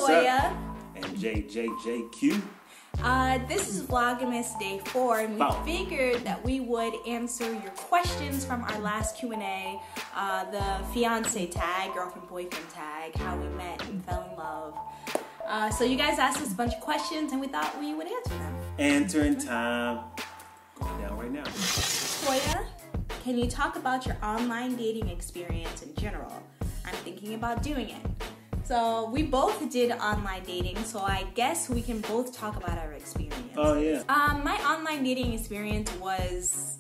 Latoya. And JJJQ. This is Vlogmas Day 4, and we figured that we would answer your questions from our last Q&A, the fiance tag, girlfriend, boyfriend tag, how we met and fell in love. So you guys asked us a bunch of questions, and we thought we would answer them. Answering time. Going down right now. Latoya, can you talk about your online dating experience in general? I'm thinking about doing it. So we both did online dating, so I guess we can both talk about our experience. Oh yeah. My online dating experience was,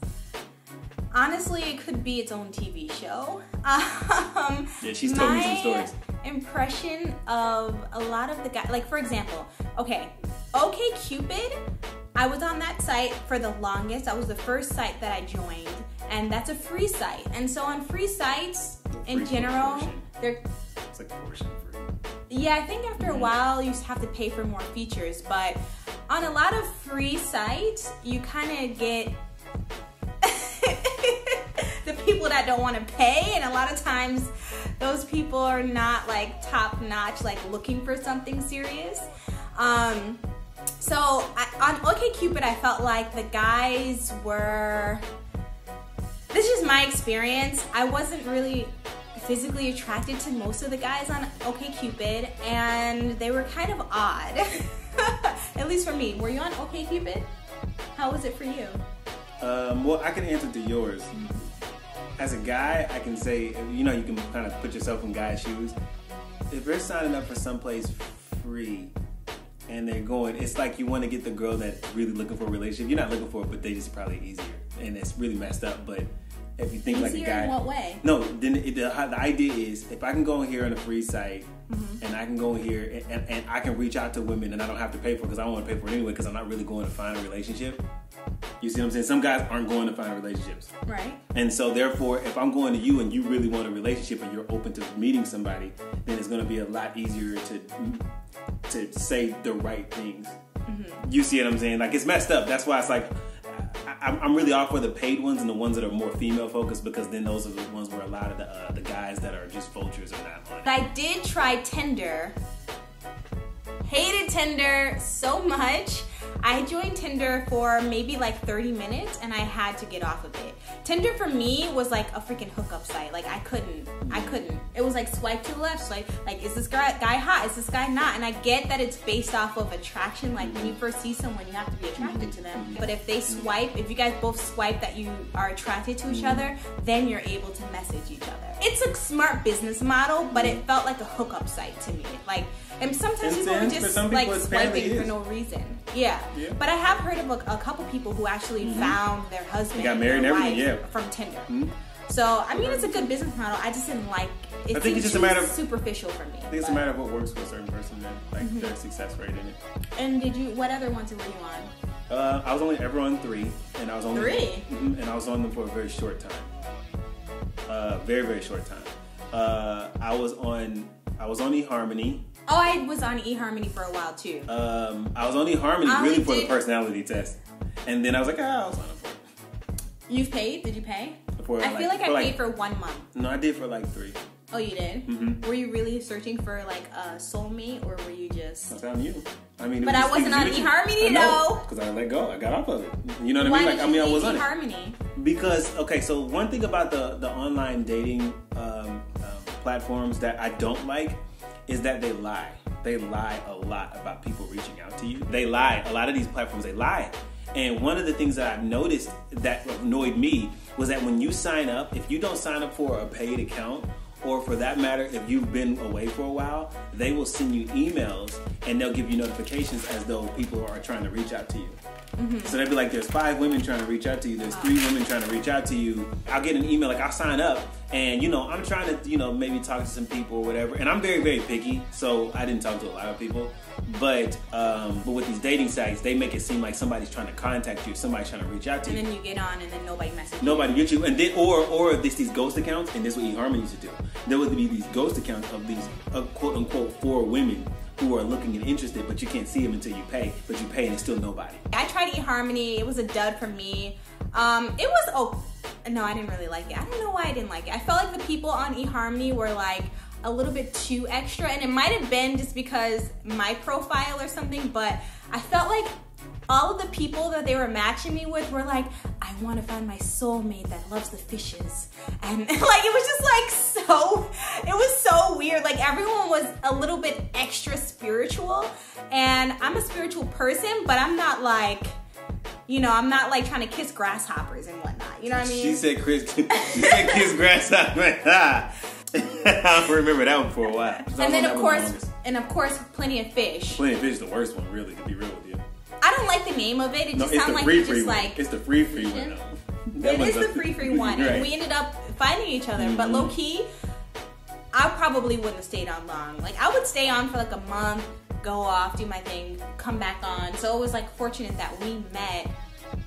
honestly, it could be its own TV show. Yeah, she's told me some stories. My impression of a lot of the guys, like for example, Okcupid, I was on that site for the longest. That was the first site that I joined, and that's a free site. And so on free sites, in general, they're... It's like a portion free. Yeah, I think after a while you have to pay for more features, but on a lot of free sites, you kind of get the people that don't want to pay, and a lot of times those people are not like top notch, like looking for something serious. So on Okcupid, I felt like the guys were, this is my experience, I wasn't really physically attracted to most of the guys on Okcupid, and they were kind of odd. At least for me. Were you on Okcupid? How was it for you? Well, I can answer to yours. As a guy, I can say, you know, you can kind of put yourself in guys' shoes. If they're signing up for someplace free and they're going, it's like you want to get the girl that's really looking for a relationship. You're not looking for it, but they just probably easier, and it's really messed up. But if you think easier like a guy, in what way? No, then the idea is if I can go in here on a free site and I can go in here and I can reach out to women and I don't have to pay for it because I don't want to pay for it anyway because I'm not really going to find a relationship. You see what I'm saying? Some guys aren't going to find relationships. Right. And so therefore, if I'm going to you and you really want a relationship and you're open to meeting somebody, then it's going to be a lot easier to say the right things. You see what I'm saying? Like, it's messed up. That's why it's like, I'm really all for the paid ones and the ones that are more female focused, because then those are the ones where a lot of the guys that are just vultures are not on it. I did try Tinder. Hated Tinder so much. I joined Tinder for maybe like 30 minutes and I had to get off of it. Tinder for me was like a freaking hookup site. Like I couldn't. It was like swipe to the left, swipe, like is this guy hot? Is this guy not? And I get that it's based off of attraction. Like when you first see someone, you have to be attracted to them. But if they swipe, if you guys both swipe that you are attracted to each other, then you're able to message each other. It's a smart business model, but it felt like a hookup site to me. Like, and sometimes people are just like swiping for no reason. Yeah. But I have heard of a couple people who actually found their husband, got married and everything, from Tinder. So I mean, it's a good business model. I just didn't like it. I think it's just a matter of superficial for me. I think it's a matter of what works for a certain person, then, like their success rate in it. And what other ones were you on? I was only ever on 3, and I was only 3, and I was on them for a very short time. Very short time. I was on eHarmony. Oh, I was on eHarmony for a while too. I was on eHarmony really for the personality test, and then I was like, I'll sign up for it. You've paid? Did you pay? I feel like I paid for 1 month. No, I did for like 3. Oh, you did? Were you really searching for like a soulmate, or were you just? I'm telling you. I mean, but I wasn't on eHarmony though. Because I let go. I got off of it. You know what I mean? Why did you I was on eHarmony? Because so one thing about the online dating platforms that I don't like is that they lie. They lie a lot about people reaching out to you. They lie. A lot of these platforms, they lie. And one of the things that I've noticed that annoyed me was that when you sign up, if you don't sign up for a paid account, or for that matter, if you've been away for a while, they will send you emails and they'll give you notifications as though people are trying to reach out to you. So they'll be like, there's 5 women trying to reach out to you. There's 3 women trying to reach out to you. I'll get an email, like I'll sign up and, I'm trying to, maybe talk to some people or whatever. And I'm very, very picky. So I didn't talk to a lot of people. But with these dating sites, they make it seem like somebody's trying to contact you. Somebody's trying to reach out to you. And then you get on and then nobody messages you. Nobody gets you. And then, or there's these ghost accounts. And this is what eHarmony used to do. There would be these ghost accounts of these quote unquote 4 women who are looking and interested, but you can't see them until you pay. But you pay and it's still nobody. I tried eHarmony. It was a dud for me. It was no, I didn't really like it. I don't know why I didn't like it. I felt like the people on eHarmony were like, a little bit too extra, and it might have been just because my profile or something, but I felt like all of the people that they were matching me with were like, I want to find my soulmate that loves the fishes. And like, it was just like it was so weird. Like, everyone was a little bit extra spiritual, and I'm a spiritual person, but I'm not like, you know, I'm not like trying to kiss grasshoppers and whatnot. You know what I mean? She said kiss grasshoppers. I don't remember that one for a while. And then of course, plenty of fish. Plenty of fish is the worst one, really, to be real with you. I don't like the name of it. It just sounds like it's just like... It's the free one. It is the free one. Right. And we ended up finding each other. But low key, I probably wouldn't have stayed on long. Like, I would stay on for like a month, go off, do my thing, come back on. So it was like fortunate that we met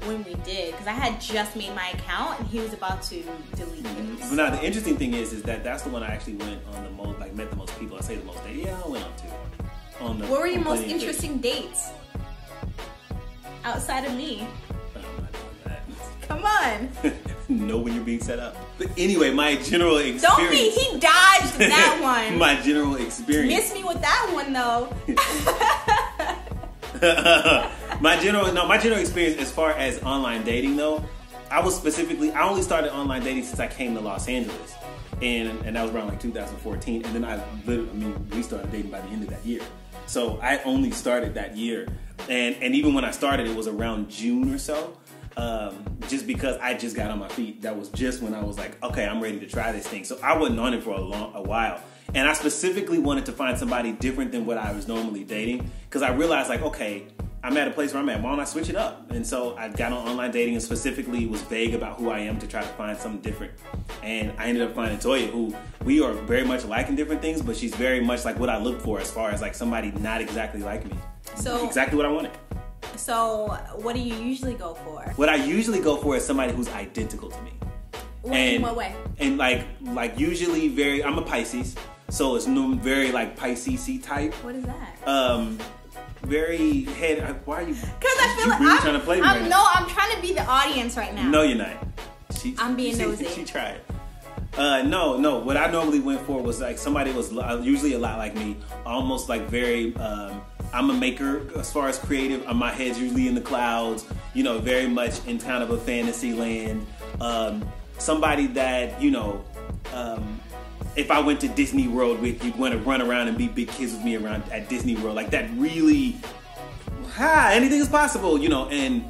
when we did, because I had just made my account and he was about to delete it. But now the interesting thing is that that's the one I actually went on the most, like met the most people. I say the most dates. Yeah, I went on two. What were your most interesting dates? Outside of me. I'm not doing that. Come on. Know when you're being set up. But anyway, my general experience. Don't be. He dodged that one. My general experience. Miss me with that one though. My general experience as far as online dating though, I only started online dating since I came to Los Angeles, and that was around like 2014, and then we started dating by the end of that year. So I only started that year, and even when I started, it was around June or so, just because I just got on my feet. That was just when I was like, okay, I'm ready to try this thing. So I wasn't on it for a while, and I specifically wanted to find somebody different than what I was normally dating, because I realized like, okay, I'm at a place where I'm at. Why don't I switch it up? And so I got on online dating and specifically was vague about who I am to try to find something different. And I ended up finding Toya, who we are very much alike in different things, but she's very much like what I look for as far as like somebody not exactly like me. So exactly what I wanted. So what do you usually go for? What I usually go for is somebody who's identical to me. In what way? And like usually I'm a Pisces, so it's very like Pisces-y type. What is that? Very head. Why are you? Because I feel like really trying to play me right now. I'm trying to be the audience right now. No, you're not. I'm being nosy. She tried. No. What I normally went for was like somebody was usually a lot like me, almost like very. I'm a maker as far as creative. My head's usually in the clouds. You know, very much in kind of a fantasy land. Somebody that if I went to Disney World with you'd want to run around and be big kids with me around at Disney World, like that really, anything is possible, and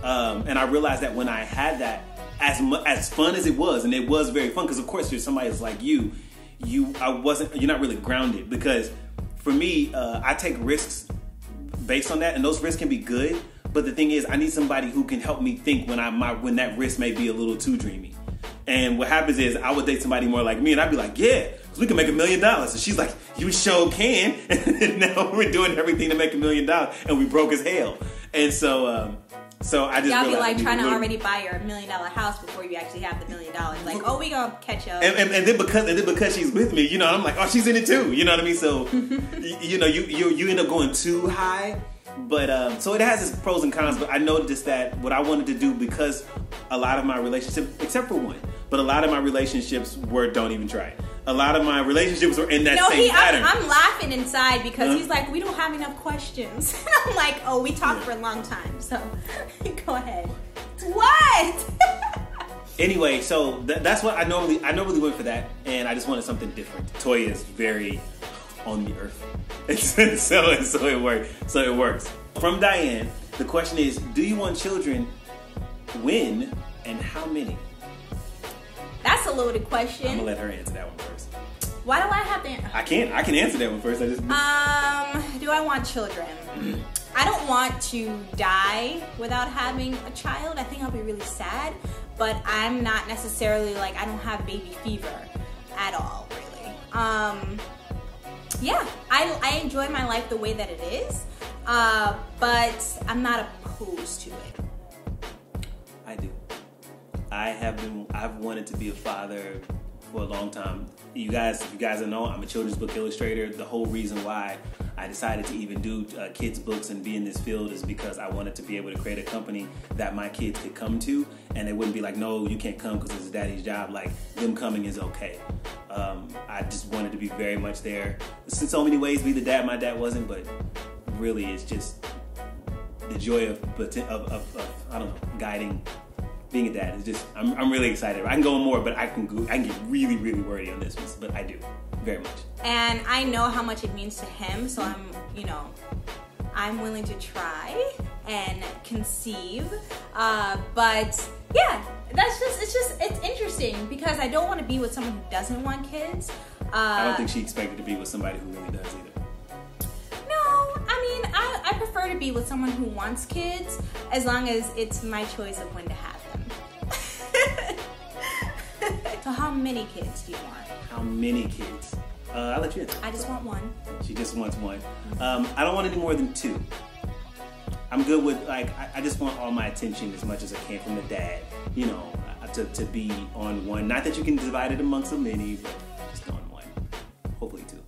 I realized that when I had that, as fun as it was, and it was very fun, because of course there's somebody that's like you're not really grounded, because for me, I take risks based on that, and those risks can be good, but the thing is, I need somebody who can help me think when that risk may be a little too dreamy. And what happens is I would date somebody more like me, and I'd be like, yeah, because we can make $1 million. And she's like, you sure can. And now we're doing everything to make $1 million, and we broke as hell. And so I just y'all be like trying to already buy your $1 million house before you actually have the $1 million. Like, oh, we gonna catch up. And then because she's with me, I'm like, oh, she's in it too. You know what I mean? So you end up going too high. But so it has its pros and cons, but I noticed that what I wanted to do, because a lot of my relationships, except for one, but a lot of my relationships were don't even try it. A lot of my relationships were in that same pattern. I'm laughing inside because he's like, we don't have enough questions. And I'm like, oh, we talked for a long time, so go ahead. What? Anyway, so that's what I normally went for that, and I just wanted something different. Toya is very on the earth. So it works. From Diane, the question is, do you want children? When and how many? That's a loaded question. I'm gonna let her answer that one first. Why do I have to answer? I can answer that one first. Do I want children? I don't want to die without having a child. I think I'll be really sad, but I'm not necessarily like, I don't have baby fever at all, really. Yeah, I enjoy my life the way that it is, but I'm not opposed to it. I do. I've wanted to be a father for a long time. If you guys don't know, I'm a children's book illustrator. The whole reason why I decided to even do kids books and be in this field is because I wanted to be able to create a company that my kids could come to, and they wouldn't be like, no, you can't come because it's daddy's job. Like, them coming is okay. I just wanted to be very much there. In so many ways, be the dad my dad wasn't, but really it's just the joy of I don't know, guiding, being a dad. Is just I'm really excited. I can go on more, but I can get really, really wordy on this one, but I do very much. And I know how much it means to him, so I'm willing to try and conceive. But yeah, it's interesting because I don't want to be with someone who doesn't want kids. I don't think she expected to be with somebody who really does either. I prefer to be with someone who wants kids as long as it's my choice of when to have them. So how many kids do you want? How many kids? I'll let you answer. I just want one. She just wants one. I don't want any more than 2. I'm good with, I just want all my attention as much as I can from the dad, to be on one. Not that you can divide it amongst so many, but just on one. Hopefully 2.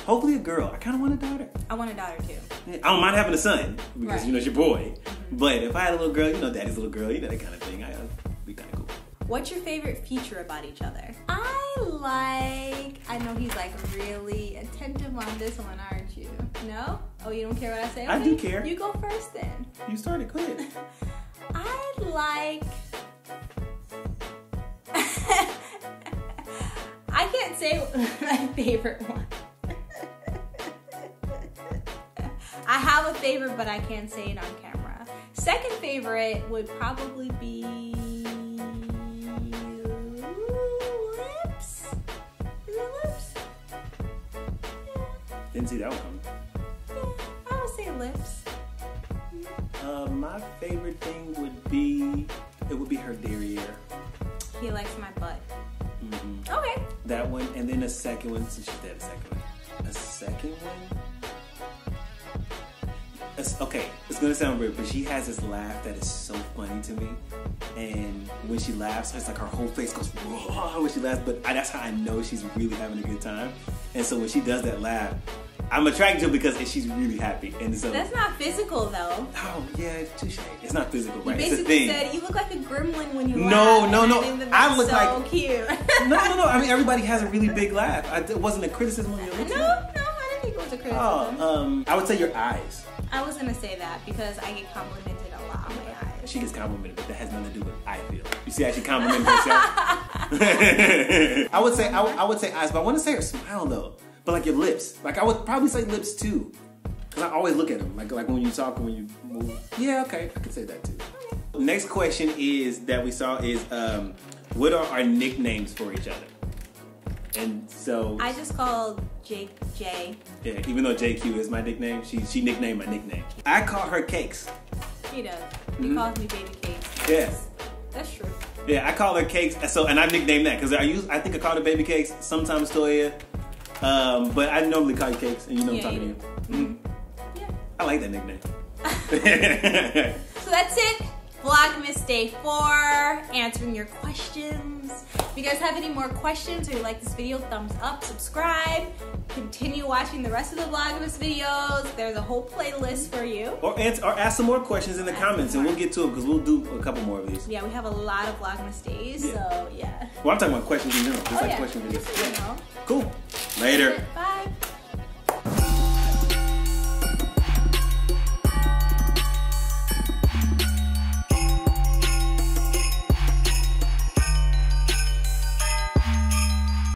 Hopefully a girl. I kind of want a daughter. I want a daughter too. I don't mind having a son because right. It's your boy. Mm-hmm. But if I had a little girl, daddy's little girl, that kind of thing, I'd be kind of cool. What's your favorite feature about each other? I know he's really attentive on this one, aren't you? No? Oh, you don't care what I say? Okay. I do care. You go first then. You started, go ahead. I can't say my favorite one. I have a favorite, but I can't say it on camera. Second favorite would probably be lips. Is it lips? Yeah. Didn't see that one coming. Yeah, I would say lips. My favorite thing would be her derriere. He likes my butt. Mm-hmm. Okay. That one, and then a second one. Since she's dead, a second one. A second one. Okay, it's gonna sound weird, but she has this laugh that is so funny to me. And when she laughs, it's like her whole face goes raw when she laughs. But that's how I know she's really having a good time. And so when she does that laugh, I'm attracted to her because she's really happy. And so that's not physical though. Oh yeah, touche. It's not physical, right? You basically said you look like a gremlin when you laugh. No. I look so cute. No. I mean, everybody has a really big laugh. It wasn't a criticism on your lips. No, I didn't think it was a criticism. I would say your eyes. I was gonna say that because I get complimented a lot on my eyes. She gets complimented, but that has nothing to do with I feel. You see how she complimented herself? I would say eyes, but I want to say her smile though. But your lips. I would probably say lips too. Because I always look at them. Like when you talk and when you move. Yeah, okay. I could say that too. Okay. Next question that we saw is, what are our nicknames for each other? And so I just called Jake J. Yeah, even though JQ is my nickname, she nicknamed my nickname. I call her Cakes. He does. He calls me Baby Cakes. Yeah. That's true. Yeah, I call her Cakes. And I nicknamed that because I think I call her Baby Cakes, sometimes Toya. But I normally call you Cakes, and I'm talking to you. Mm-hmm. Yeah. I like that nickname. So that's it. Vlogmas Day 4, answering your questions. If you guys have any more questions or you like this video, thumbs up, subscribe. Continue watching the rest of the Vlogmas videos. There's a whole playlist for you. Or ask some more questions in the comments, and we'll get to them because we'll do a couple more of these. Yeah, we have a lot of Vlogmas days, so yeah. Well, I'm talking about questions in general. Just question videos. Yeah. Cool. Later. Bye.